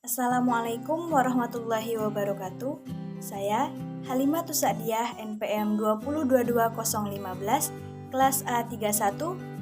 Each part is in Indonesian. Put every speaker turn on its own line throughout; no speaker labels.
Assalamualaikum warahmatullahi wabarakatuh. Saya Halimatus Sa'diyah NPM 2022015 kelas A31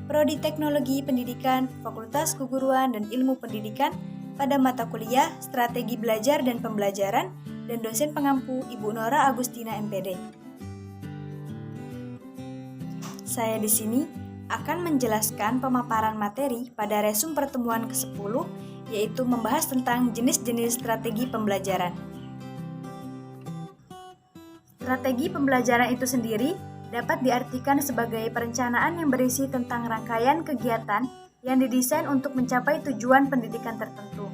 Prodi Teknologi Pendidikan Fakultas Keguruan dan Ilmu Pendidikan pada mata kuliah Strategi Belajar dan Pembelajaran dan dosen pengampu Ibu Nora Agustina MPD. Saya di sini akan menjelaskan pemaparan materi pada resum pertemuan ke-10, yaitu membahas tentang jenis-jenis strategi pembelajaran. Strategi pembelajaran itu sendiri dapat diartikan sebagai perencanaan yang berisi tentang rangkaian kegiatan yang didesain untuk mencapai tujuan pendidikan tertentu.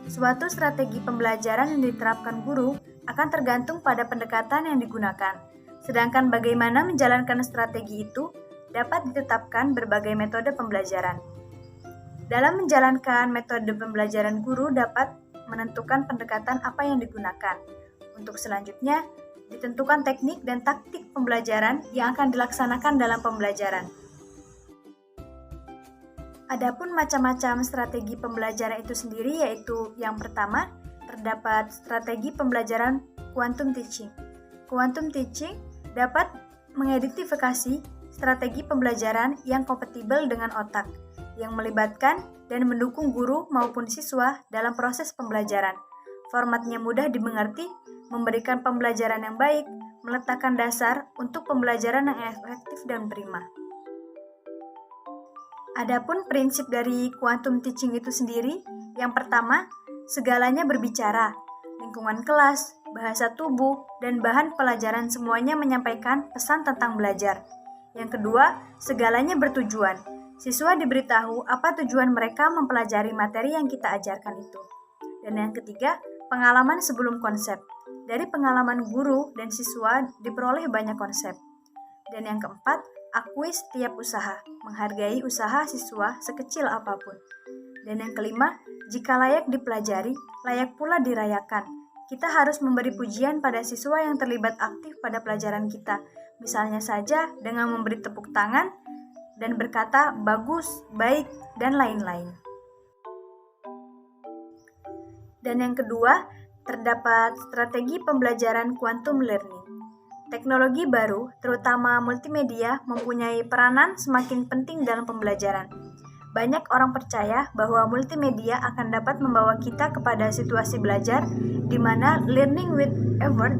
Suatu strategi pembelajaran yang diterapkan guru akan tergantung pada pendekatan yang digunakan, sedangkan bagaimana menjalankan strategi itu dapat ditetapkan berbagai metode pembelajaran. Dalam menjalankan metode pembelajaran, guru dapat menentukan pendekatan apa yang digunakan. Untuk selanjutnya, ditentukan teknik dan taktik pembelajaran yang akan dilaksanakan dalam pembelajaran. Adapun macam-macam strategi pembelajaran itu sendiri, yaitu yang pertama, terdapat strategi pembelajaran quantum teaching. Quantum teaching dapat mengidentifikasi strategi pembelajaran yang kompatibel dengan otak, yang melibatkan dan mendukung guru maupun siswa dalam proses pembelajaran. Formatnya mudah dimengerti, memberikan pembelajaran yang baik, meletakkan dasar untuk pembelajaran yang efektif dan prima. Adapun prinsip dari quantum teaching itu sendiri, yang pertama, segalanya berbicara. Lingkungan kelas, bahasa tubuh, dan bahan pelajaran semuanya menyampaikan pesan tentang belajar. Yang kedua, segalanya bertujuan. Siswa diberitahu apa tujuan mereka mempelajari materi yang kita ajarkan itu. Dan yang ketiga, pengalaman sebelum konsep. Dari pengalaman guru dan siswa diperoleh banyak konsep. Dan yang keempat, akui setiap usaha, menghargai usaha siswa sekecil apapun. Dan yang kelima, jika layak dipelajari, layak pula dirayakan. Kita harus memberi pujian pada siswa yang terlibat aktif pada pelajaran kita. Misalnya saja dengan memberi tepuk tangan dan berkata bagus, baik, dan lain-lain. Dan yang kedua, terdapat strategi pembelajaran quantum learning. Teknologi baru, terutama multimedia, mempunyai peranan semakin penting dalam pembelajaran. Banyak orang percaya bahwa multimedia akan dapat membawa kita kepada situasi belajar di mana learning with effort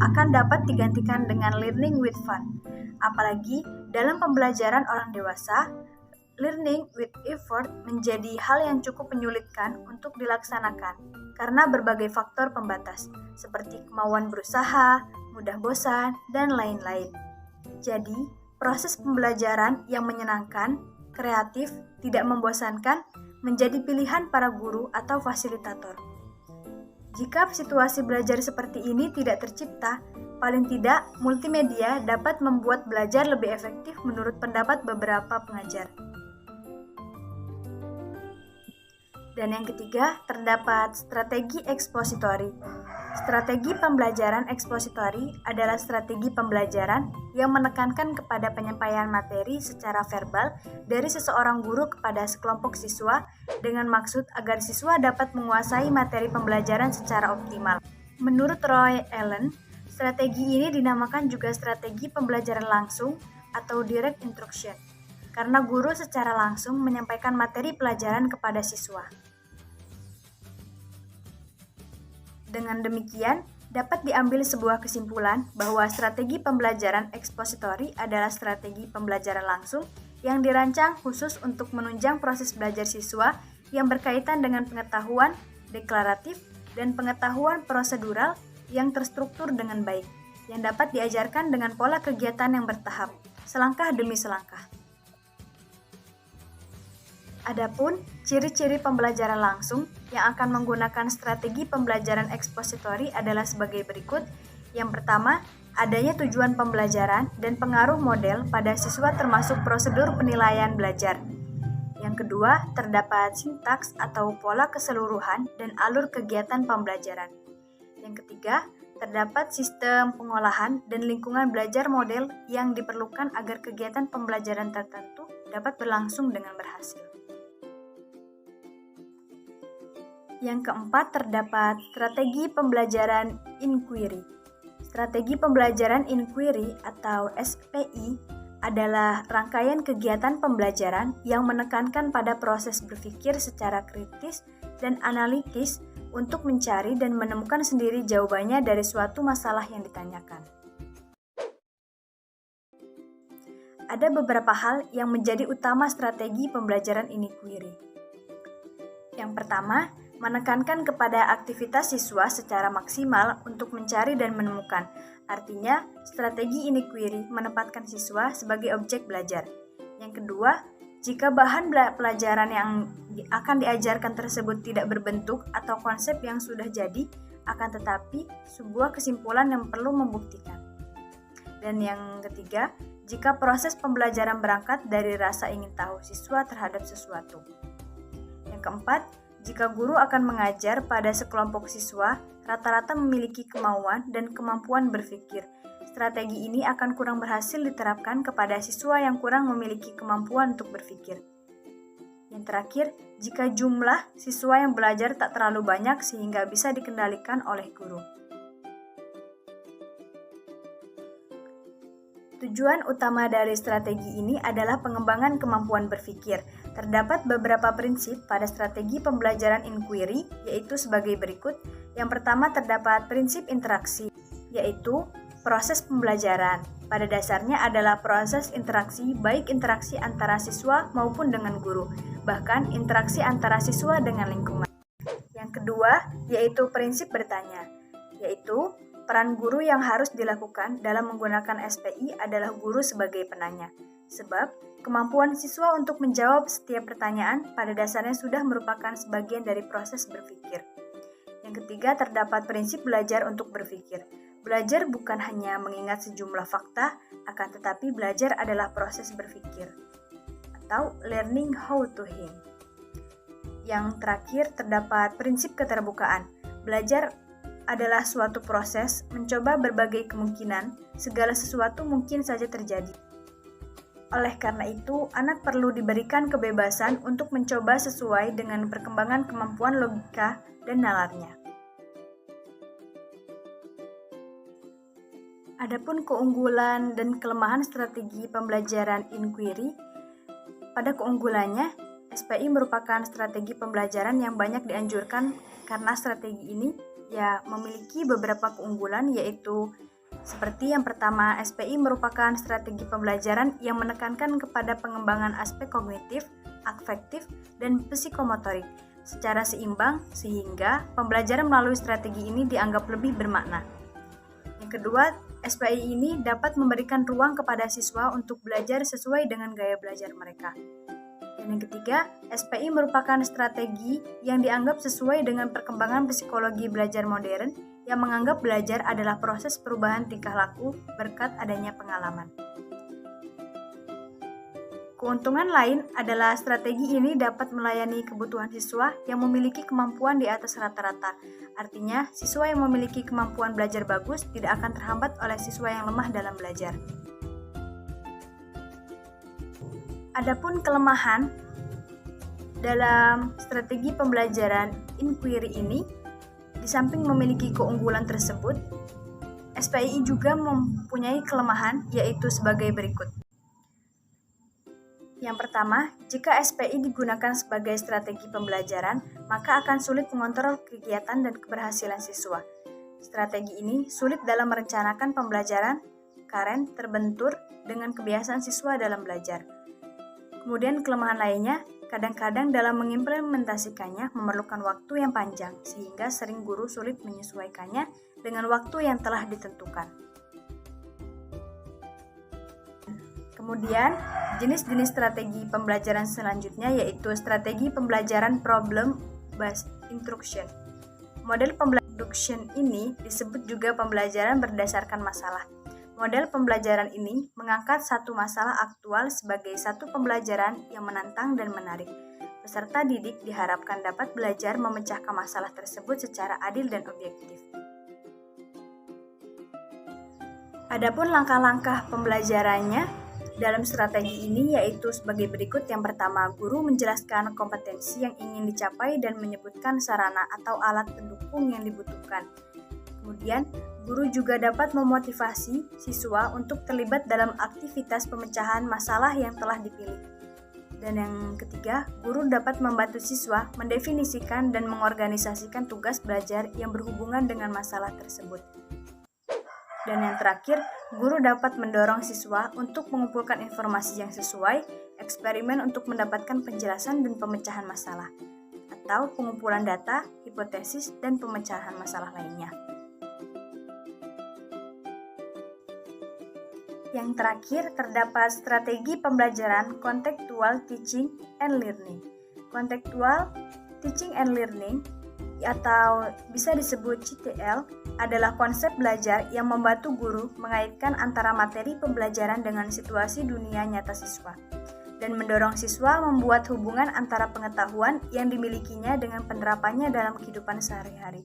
akan dapat digantikan dengan learning with fun. Apalagi dalam pembelajaran orang dewasa, learning with effort menjadi hal yang cukup menyulitkan untuk dilaksanakan karena berbagai faktor pembatas, seperti kemauan berusaha, mudah bosan, dan lain-lain. Jadi, proses pembelajaran yang menyenangkan, kreatif, tidak membosankan, menjadi pilihan para guru atau fasilitator. Jika situasi belajar seperti ini tidak tercipta, paling tidak multimedia dapat membuat belajar lebih efektif menurut pendapat beberapa pengajar. Dan yang ketiga, terdapat strategi ekspositori. Strategi pembelajaran ekspositori adalah strategi pembelajaran yang menekankan kepada penyampaian materi secara verbal dari seseorang guru kepada sekelompok siswa dengan maksud agar siswa dapat menguasai materi pembelajaran secara optimal. Menurut Roy Allen, strategi ini dinamakan juga strategi pembelajaran langsung atau direct instruction, karena guru secara langsung menyampaikan materi pelajaran kepada siswa. Dengan demikian, dapat diambil sebuah kesimpulan bahwa strategi pembelajaran ekspositori adalah strategi pembelajaran langsung yang dirancang khusus untuk menunjang proses belajar siswa yang berkaitan dengan pengetahuan deklaratif dan pengetahuan prosedural yang terstruktur dengan baik, yang dapat diajarkan dengan pola kegiatan yang bertahap, selangkah demi selangkah. Adapun ciri-ciri pembelajaran langsung yang akan menggunakan strategi pembelajaran ekspositori adalah sebagai berikut. Yang pertama, adanya tujuan pembelajaran dan pengaruh model pada siswa termasuk prosedur penilaian belajar. Yang kedua, terdapat sintaks atau pola keseluruhan dan alur kegiatan pembelajaran. Yang ketiga, terdapat sistem pengolahan dan lingkungan belajar model yang diperlukan agar kegiatan pembelajaran tertentu dapat berlangsung dengan berhasil. Yang keempat, terdapat strategi pembelajaran inquiry. Strategi pembelajaran inquiry atau SPI adalah rangkaian kegiatan pembelajaran yang menekankan pada proses berpikir secara kritis dan analitis untuk mencari dan menemukan sendiri jawabannya dari suatu masalah yang ditanyakan. Ada beberapa hal yang menjadi utama strategi pembelajaran inquiry. Yang pertama, menekankan kepada aktivitas siswa secara maksimal untuk mencari dan menemukan. Artinya, strategi inquiry menempatkan siswa sebagai objek belajar. Yang kedua, jika bahan pelajaran yang akan diajarkan tersebut tidak berbentuk atau konsep yang sudah jadi, akan tetapi sebuah kesimpulan yang perlu membuktikan. Dan yang ketiga, jika proses pembelajaran berangkat dari rasa ingin tahu siswa terhadap sesuatu. Yang keempat, jika guru akan mengajar pada sekelompok siswa, rata-rata memiliki kemauan dan kemampuan berpikir. Strategi ini akan kurang berhasil diterapkan kepada siswa yang kurang memiliki kemampuan untuk berpikir. Yang terakhir, jika jumlah siswa yang belajar tak terlalu banyak sehingga bisa dikendalikan oleh guru. Tujuan utama dari strategi ini adalah pengembangan kemampuan berpikir. Terdapat beberapa prinsip pada strategi pembelajaran inquiry, yaitu sebagai berikut. Yang pertama, terdapat prinsip interaksi, yaitu proses pembelajaran. Pada dasarnya adalah proses interaksi, baik interaksi antara siswa maupun dengan guru, bahkan interaksi antara siswa dengan lingkungan. Yang kedua, yaitu prinsip bertanya, yaitu peran guru yang harus dilakukan dalam menggunakan SPI adalah guru sebagai penanya. Sebab, kemampuan siswa untuk menjawab setiap pertanyaan pada dasarnya sudah merupakan sebagian dari proses berpikir. Yang ketiga, terdapat prinsip belajar untuk berpikir. Belajar bukan hanya mengingat sejumlah fakta, akan tetapi belajar adalah proses berpikir, atau learning how to think. Yang terakhir, terdapat prinsip keterbukaan. Belajar adalah suatu proses mencoba berbagai kemungkinan, segala sesuatu mungkin saja terjadi. Oleh karena itu, anak perlu diberikan kebebasan untuk mencoba sesuai dengan perkembangan kemampuan logika dan nalarnya. Adapun keunggulan dan kelemahan strategi pembelajaran inquiry, pada keunggulannya, SPI merupakan strategi pembelajaran yang banyak dianjurkan karena strategi ini memiliki beberapa keunggulan, yaitu seperti yang pertama, SPI merupakan strategi pembelajaran yang menekankan kepada pengembangan aspek kognitif, afektif, dan psikomotorik secara seimbang sehingga pembelajaran melalui strategi ini dianggap lebih bermakna. Yang kedua, SPI ini dapat memberikan ruang kepada siswa untuk belajar sesuai dengan gaya belajar mereka. Dan yang ketiga, SPI merupakan strategi yang dianggap sesuai dengan perkembangan psikologi belajar modern yang menganggap belajar adalah proses perubahan tingkah laku berkat adanya pengalaman. Keuntungan lain adalah strategi ini dapat melayani kebutuhan siswa yang memiliki kemampuan di atas rata-rata. Artinya, siswa yang memiliki kemampuan belajar bagus tidak akan terhambat oleh siswa yang lemah dalam belajar. Adapun kelemahan dalam strategi pembelajaran inquiry ini, di samping memiliki keunggulan tersebut, SPI juga mempunyai kelemahan, yaitu sebagai berikut. Yang pertama, jika SPI digunakan sebagai strategi pembelajaran, maka akan sulit mengontrol kegiatan dan keberhasilan siswa. Strategi ini sulit dalam merencanakan pembelajaran, karena terbentur dengan kebiasaan siswa dalam belajar. Kemudian kelemahan lainnya, kadang-kadang dalam mengimplementasikannya memerlukan waktu yang panjang, sehingga sering guru sulit menyesuaikannya dengan waktu yang telah ditentukan. Kemudian, jenis-jenis strategi pembelajaran selanjutnya yaitu strategi pembelajaran problem-based instruction. Model pembelajaran ini disebut juga pembelajaran berdasarkan masalah. Model pembelajaran ini mengangkat satu masalah aktual sebagai satu pembelajaran yang menantang dan menarik. Peserta didik diharapkan dapat belajar memecahkan masalah tersebut secara adil dan objektif. Adapun langkah-langkah pembelajarannya, dalam strategi ini yaitu sebagai berikut. Yang pertama, guru menjelaskan kompetensi yang ingin dicapai dan menyebutkan sarana atau alat pendukung yang dibutuhkan. Kemudian, guru juga dapat memotivasi siswa untuk terlibat dalam aktivitas pemecahan masalah yang telah dipilih. Dan yang ketiga, guru dapat membantu siswa mendefinisikan dan mengorganisasikan tugas belajar yang berhubungan dengan masalah tersebut. Dan yang terakhir, guru dapat mendorong siswa untuk mengumpulkan informasi yang sesuai, eksperimen untuk mendapatkan penjelasan dan pemecahan masalah, atau pengumpulan data, hipotesis, dan pemecahan masalah lainnya. Yang terakhir, terdapat strategi pembelajaran Contextual Teaching and Learning. Contextual Teaching and Learning atau bisa disebut CTL adalah konsep belajar yang membantu guru mengaitkan antara materi pembelajaran dengan situasi dunia nyata siswa dan mendorong siswa membuat hubungan antara pengetahuan yang dimilikinya dengan penerapannya dalam kehidupan sehari-hari.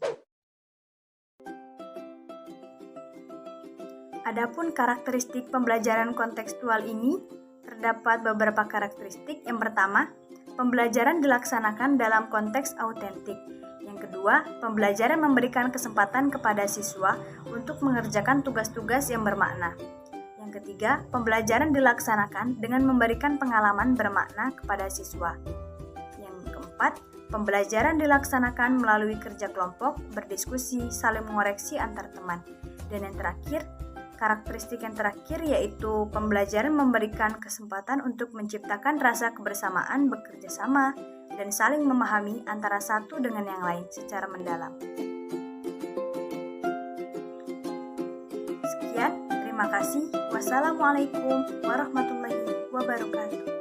Adapun karakteristik pembelajaran kontekstual ini, terdapat beberapa karakteristik. Yang pertama, pembelajaran dilaksanakan dalam konteks autentik. Yang kedua, pembelajaran memberikan kesempatan kepada siswa untuk mengerjakan tugas-tugas yang bermakna. Yang ketiga, pembelajaran dilaksanakan dengan memberikan pengalaman bermakna kepada siswa. Yang keempat, pembelajaran dilaksanakan melalui kerja kelompok, berdiskusi, saling mengoreksi antar teman. Dan yang terakhir, karakteristik yang terakhir yaitu pembelajaran memberikan kesempatan untuk menciptakan rasa kebersamaan, bekerja sama, dan saling memahami antara satu dengan yang lain secara mendalam. Sekian, terima kasih. Wassalamualaikum warahmatullahi wabarakatuh.